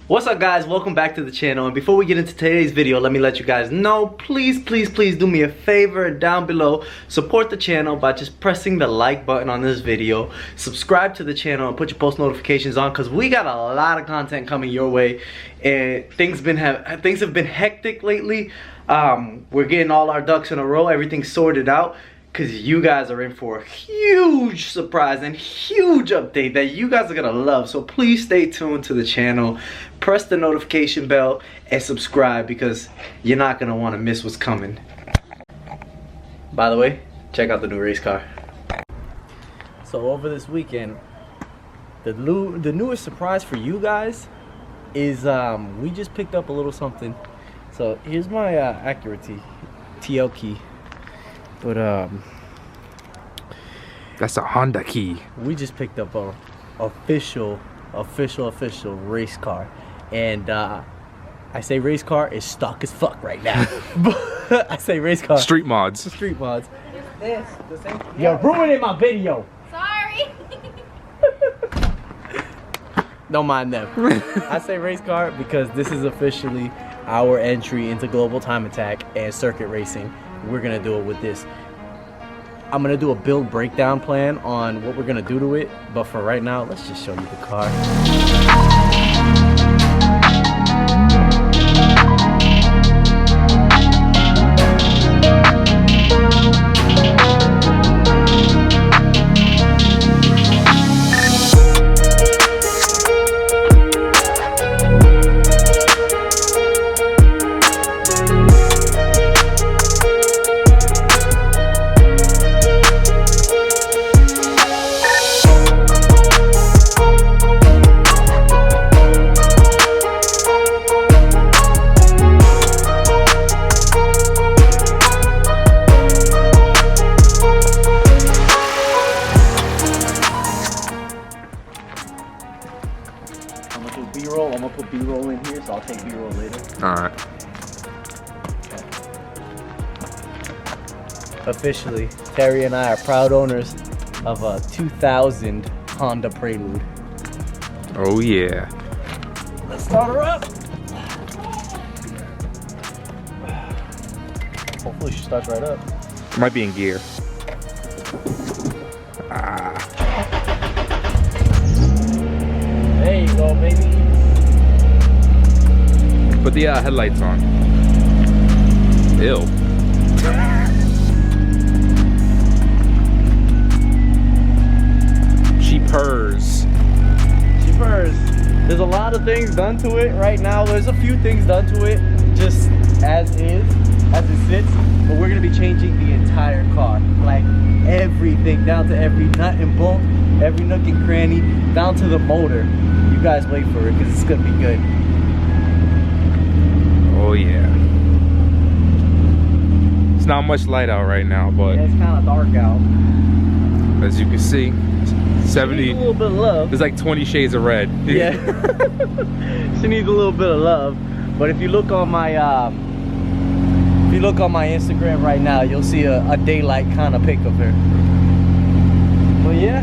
What's up guys, welcome back to the channel, and before we get into today's video, let me let you guys know, please do me a favor down below. Support the channel by just pressing the like button on this video. Subscribe to the channel and put your post notifications on, because we got a lot of content coming your way, and things have been hectic lately. We're getting all our ducks in a row, everything's sorted out, because you guys are in for a huge surprise and huge update that you guys are gonna love. So please stay tuned to the channel, press the notification bell, and subscribe, because you're not gonna want to miss what's coming. By the way, check out the new race car. So over this weekend, the newest surprise for you guys is we just picked up a little something. So here's my Acura TL key. But that's a Honda key. We just picked up a official race car, and I say race car is stock as fuck right now. I say race car. Street mods. Street mods. You're ruining my video. Sorry. Don't mind them. I say race car because this is officially our entry into Global Time Attack and circuit racing. We're gonna do it with this. I'm gonna do a build breakdown plan on what we're gonna do to it, but for right now, let's just show you the car. I'm gonna do B-roll. I'm gonna put B-roll in here, so I'll take B-roll later. Alright. Officially, Terry and I are proud owners of a 2000 Honda Prelude. Oh yeah. Let's start her up. Hopefully she starts right up. Might be in gear. Ah. There you go, baby. Put the headlights on. Ew. She purrs. She purrs. There's a lot of things done to it right now. There's a few things done to it just as is, as it sits. But we're gonna be changing the entire car. Like everything, down to every nut and bolt, every nook and cranny, down to the motor. You guys wait for it, because it's gonna be good. Oh yeah. It's not much light out right now, but Yeah, it's kind of dark out. as you can see, 70. She needs a little bit of love. There's like 20 shades of red. Yeah. She needs a little bit of love. But if you look on my Instagram right now, you'll see a daylight kind of pic of her. But yeah,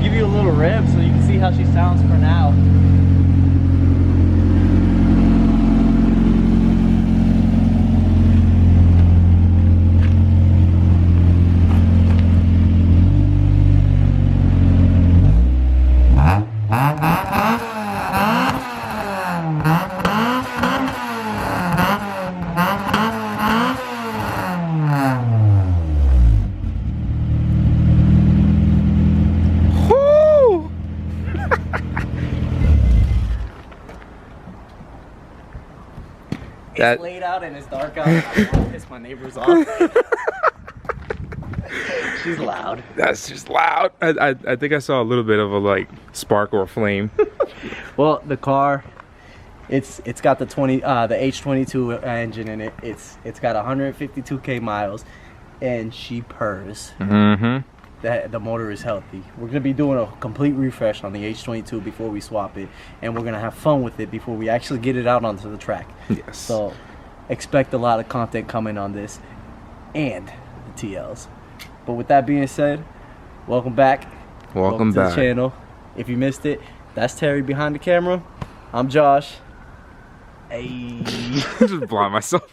give you a little rev so you can see how she sounds for now. It's late out and it's dark out. I don't want to piss my neighbors off. She's loud. That's just loud. I think I saw a little bit of a like spark or a flame. Well, the car, it's got the H22 engine in it. It's got 152k miles, and she purrs. Mm-hmm. The motor is healthy. We're gonna be doing a complete refresh on the H22 before we swap it, and we're gonna have fun with it before we actually get it out onto the track. Yes. So expect a lot of content coming on this and the TLs. But with that being said, welcome back. Welcome to back the channel. If you missed it, that's Terry behind the camera. I'm Josh. Hey. Just blind myself.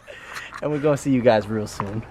And we're gonna see you guys real soon.